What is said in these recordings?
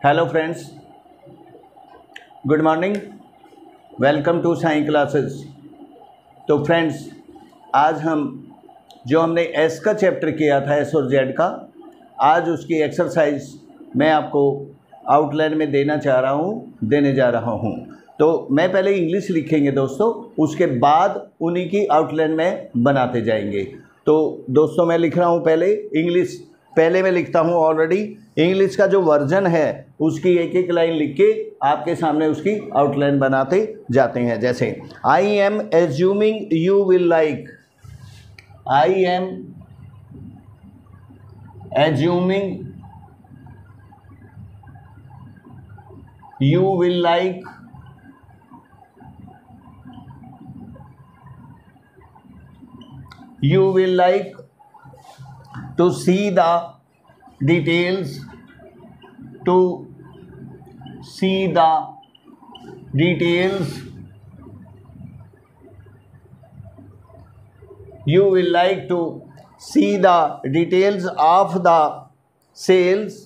Hello friends, good morning, welcome to science classes. तो friends, आज हमने एस का चैप्टर किया था, एस और जेड का, आज उसकी एक्सरसाइज मैं आपको आउटलाइन में देने जा रहा हूँ। तो मैं पहले इंग्लिश लिखेंगे दोस्तों, उसके बाद उन्हीं की आउटलाइन में बनाते जाएंगे। तो दोस्तों मैं लिख रहा हूँ पहले इंग्लिश, पहले मैं लिखता हूँ ऑलरेडी इंग्लिश का जो वर्जन है उसकी एक एक लाइन लिख के आपके सामने उसकी आउटलाइन बनाते जाते हैं। जैसे I am assuming you will like, I am assuming you will like, you will like to see the details, to see the details, you will like to see the details of the sales,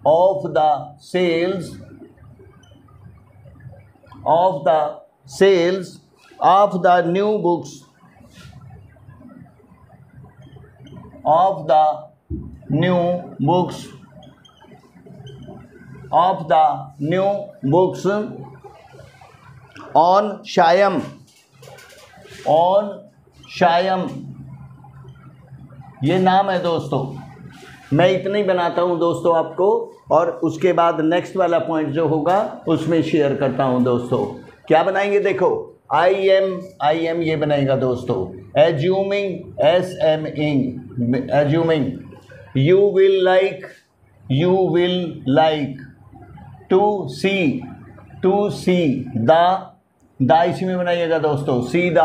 of the sales, of the sales of the new books, of the new books, of the new books on Shyam, on Shyam, ये नाम है दोस्तों। मैं इतना ही बनाता हूँ दोस्तों आपको, और उसके बाद नेक्स्ट वाला पॉइंट जो होगा उसमें शेयर करता हूँ दोस्तों। क्या बनाएंगे देखो, आई एम ये बनेगा दोस्तों, assuming assuming, you will like to see the इसी में बनाइएगा दोस्तों, सी द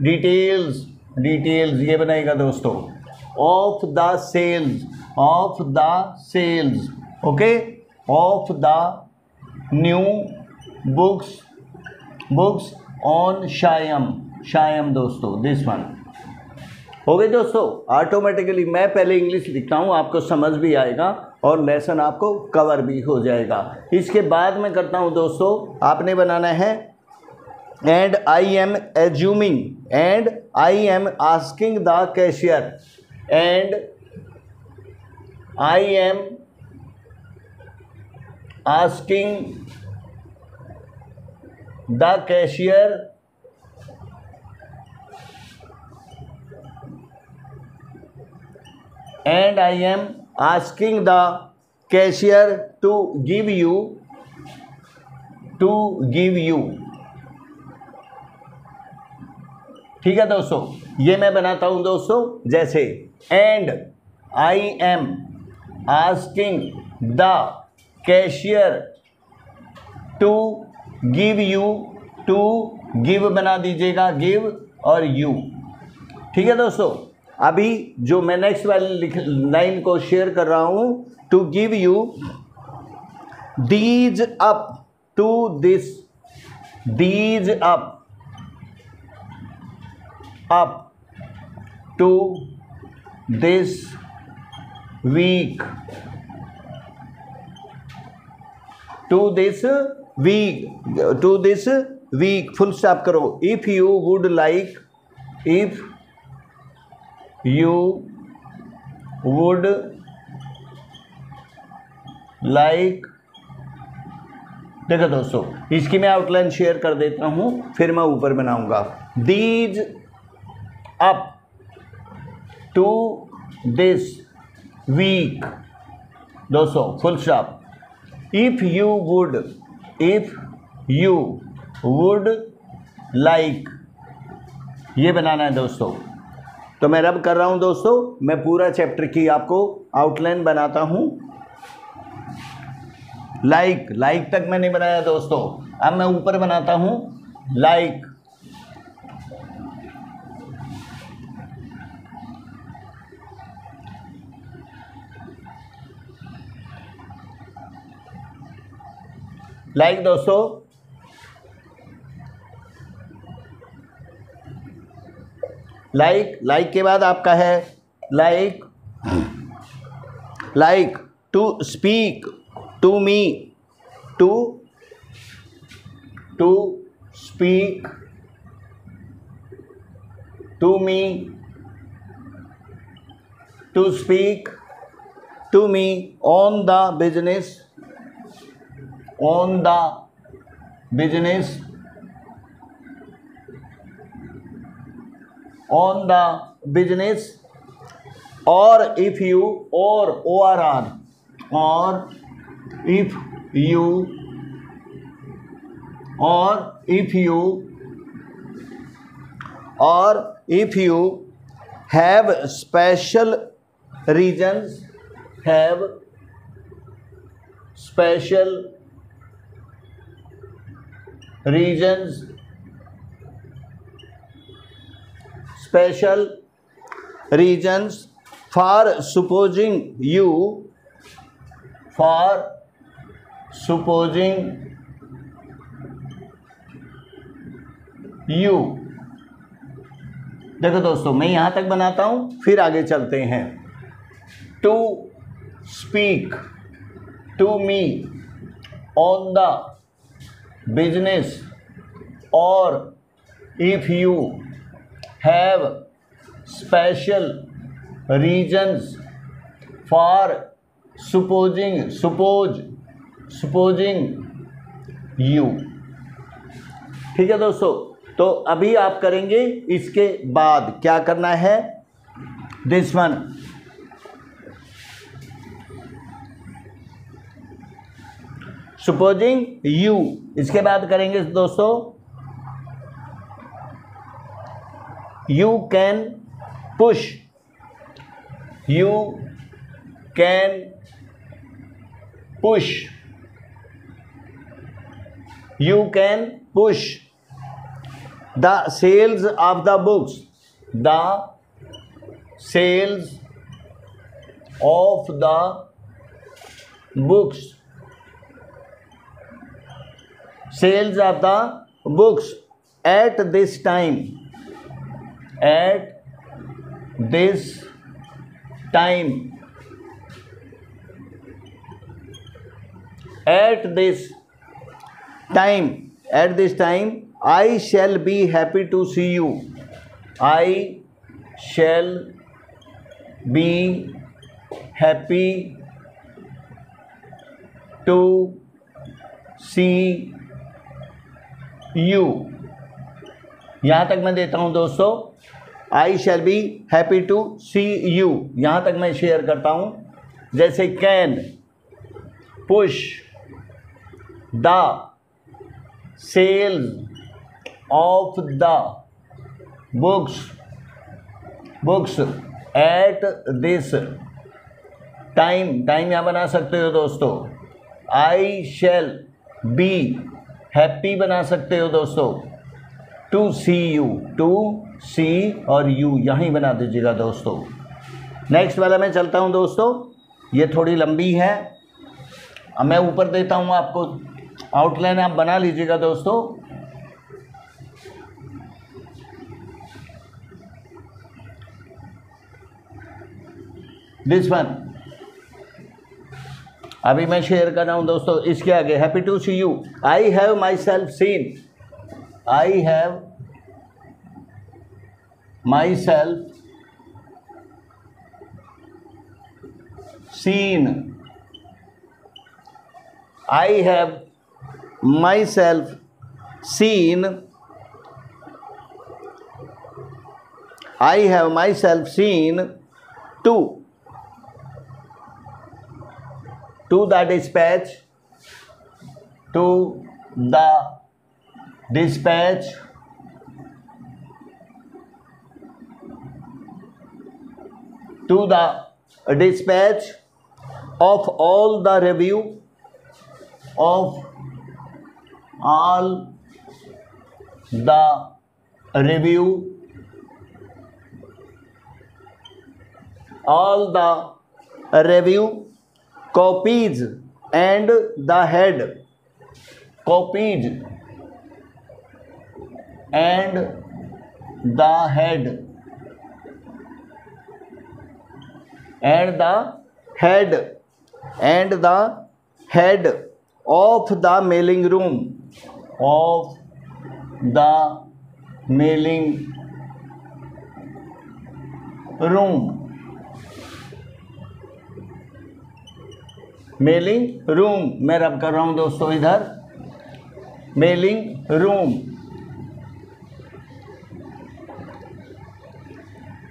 डिटेल्स ये बनाएगा दोस्तों, of the sales okay, of the new books on शायम दोस्तों, दिस वन हो गए दोस्तों। ऑटोमेटिकली मैं पहले इंग्लिश लिखता हूँ, आपको समझ भी आएगा और लेसन आपको कवर भी हो जाएगा। इसके बाद मैं करता हूँ दोस्तों, आपने बनाना है and I am assuming, and I am asking the cashier, and I am asking the cashier, and I am asking the cashier to give you ठीक है दोस्तों। ये मैं बनाता हूं दोस्तों, जैसे and I am asking the cashier to give बना दीजिएगा, give और you, ठीक है दोस्तों। अभी जो मैं नेक्स्ट वाली लाइन को शेयर कर रहा हूं, to give you these up to this, these up to this week, to this week full stop करो। If you would like, if you would like, देखो दोस्तों इसकी मैं आउटलाइन शेयर कर देता हूं, फिर मैं ऊपर बनाऊंगा। these up to this week दोस्तों, full stop. if you would like, ये बनाना है दोस्तों। तो मैं रब कर रहा हूं दोस्तों, मैं पूरा चैप्टर की आपको आउटलाइन बनाता हूं। लाइक तक मैंने बनाया दोस्तों, अब मैं ऊपर बनाता हूं लाइक, दोस्तों। लाइक के बाद आपका है like to speak to me, to speak to me, to speak to me on the business, on the business, on the business, or if you, or if you, or if you, or if you have special reasons, have special reasons, special reasons for supposing you, for supposing you। देखो दोस्तों, मैं यहां तक बनाता हूं, फिर आगे चलते हैं। To speak to me on the business, और if you have special reasons for supposing you। ठीक है दोस्तों, तो अभी आप करेंगे, इसके बाद क्या करना है, दिस वन, supposing you, इसके बाद करेंगे दोस्तों, you can push, you can push, you can push the sales of the books, the sales of the books, sales of the books at this time, at this time, at this time, at this time, I shall be happy to see you, I shall be happy to see you। यहाँ तक मैं देता हूँ दोस्तों, I shall be happy to see you, यहाँ तक मैं share करता हूँ। जैसे can push the sales of the books at this time, time यहाँ बना सकते हो दोस्तों। आई शैल बी हैप्पी बना सकते हो दोस्तों। टू सी यू, टू सी और यू यहीं बना दीजिएगा दोस्तों। नेक्स्ट वाला मैं चलता हूं दोस्तों, ये थोड़ी लंबी है, अब मैं ऊपर देता हूं आपको आउटलाइन, आप बना लीजिएगा दोस्तों। दिस वन अभी मैं शेयर कर रहा हूं दोस्तों। इसके आगे happy to see you, I have myself seen, I have myself seen, I have myself seen, I have myself seen to the dispatch, to the dispatch to the dispatch of all the review, of all the review, all the review copies and the head, copies and the head, and the head and the head of the mailing room, of the mailing room, mailing room, मैं रब कर रहा हूं दोस्तों इधर, mailing room,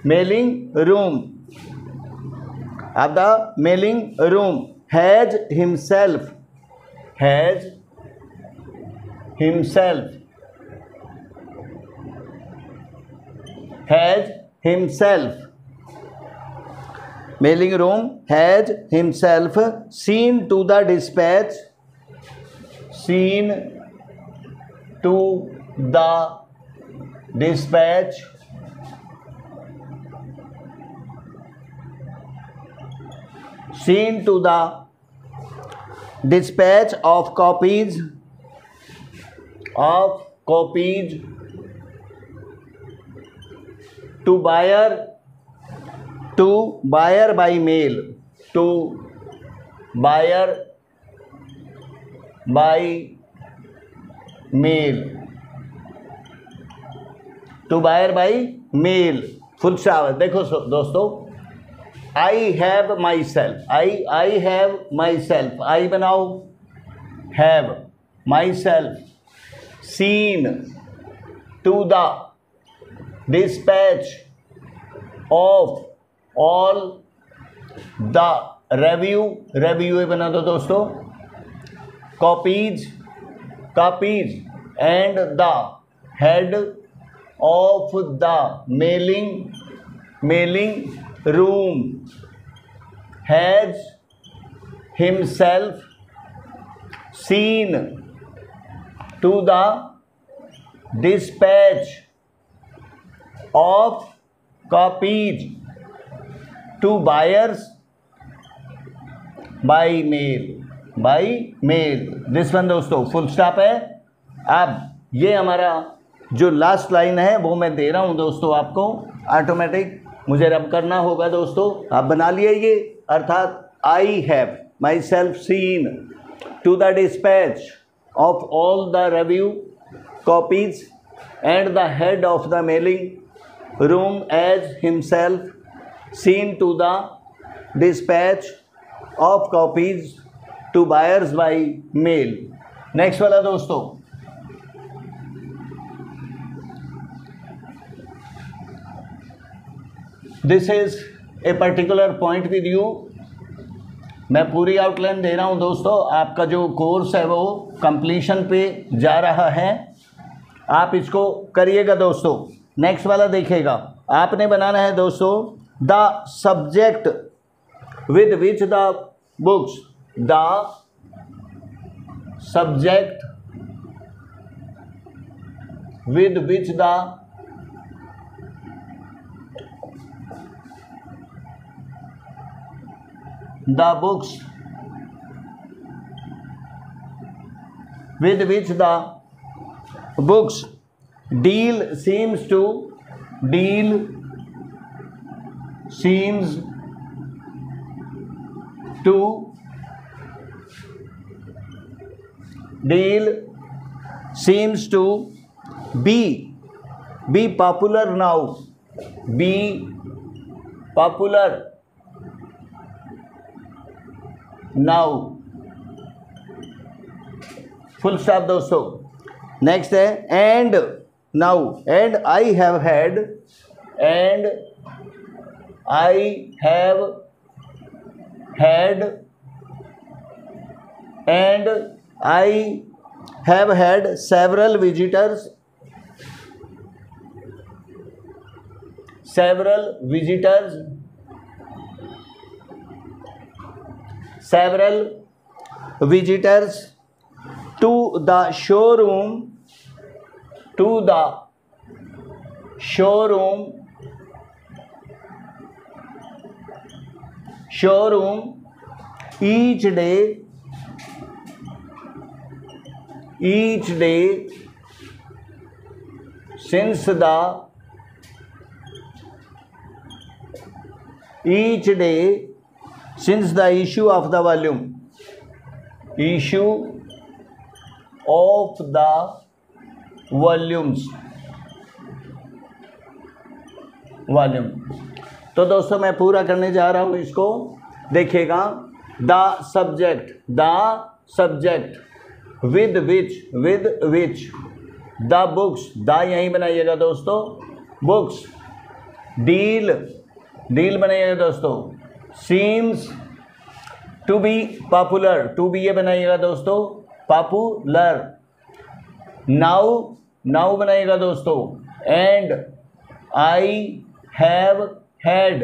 mailing room, अब the mailing room has himself, has himself, has himself, mailing room has himself seen to the dispatch, seen to the dispatch seen to the dispatch of copies, of copies to buyer, to buyer by mail, to buyer by mail, to buyer by mail, full stop. देखो दोस्तों, I have myself, I have myself, I बनाओ, have myself seen to the dispatch of all the review, review बना दो दोस्तों, copies, copies and the head of the mailing, mailing room has himself seen to the dispatch of copies to buyers by mail, by mail, this one दोस्तों full stop है। अब ये हमारा जो last line है वो मैं दे रहा हूँ दोस्तों आपको, ऑटोमेटिक मुझे रब करना होगा दोस्तों, आप बना लिए ये, अर्थात I have myself seen to the dispatch of all the review copies and the head of the mailing room as himself seen to the dispatch of copies to buyers by mail। Next वाला दोस्तों, this is a particular point with you, मैं पूरी outline दे रहा हूं दोस्तों, आपका जो course है वो कंप्लीशन पे जा रहा है, आप इसको करिएगा दोस्तों। नेक्स्ट वाला देखिएगा, आपने बनाना है दोस्तों the subject with which the books, the subject with which the books with which the books deal seems to deal seems to deal seems to be popular now, be popular now, full stop दोस्तों। Next है and now, and I have had, and I have had, and I have had several visitors, several visitors, several visitors to the showroom, to the showroom, showroom each day, each day since the each day since the issue of the volume, issue of the volumes, volume. तो दोस्तों मैं पूरा करने जा रहा हूँ इसको, देखिएगा। The subject with which the books, the यहीं बनाइएगा दोस्तों, बुक्स। डील बनाइएगा दोस्तों, seems to be popular, to be ये बनाइएगा दोस्तों, पॉपुलर। नाउ बनाइएगा दोस्तों, and I have had.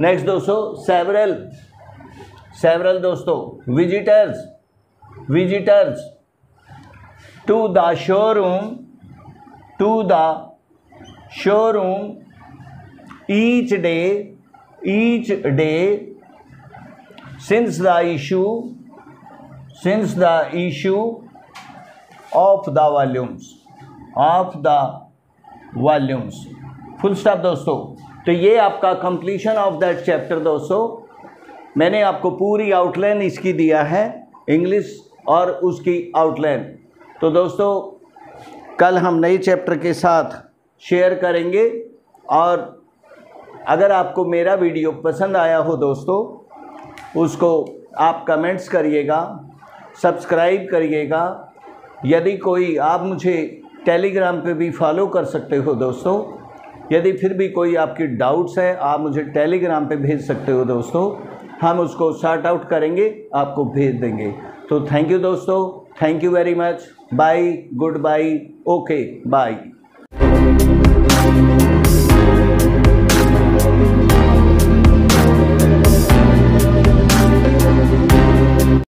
Next दोस्तों, सेवरल दोस्तों, visitors to the showroom each day since the issue of the volumes, full stop दोस्तों। तो ये आपका कंप्लीशन ऑफ दैट चैप्टर दोस्तों। मैंने आपको पूरी आउटलाइन इसकी दिया है, इंग्लिश और उसकी आउटलाइन। तो दोस्तों कल हम नए चैप्टर के साथ शेयर करेंगे, और अगर आपको मेरा वीडियो पसंद आया हो दोस्तों, उसको आप कमेंट्स करिएगा, सब्सक्राइब करिएगा। यदि कोई, आप मुझे टेलीग्राम पे भी फॉलो कर सकते हो दोस्तों। यदि फिर भी कोई आपकी डाउट्स है, आप मुझे टेलीग्राम पे भेज सकते हो दोस्तों, हम उसको सॉर्ट आउट करेंगे, आपको भेज देंगे। तो थैंक यू दोस्तों, thank you very much, bye, good bye, okay bye.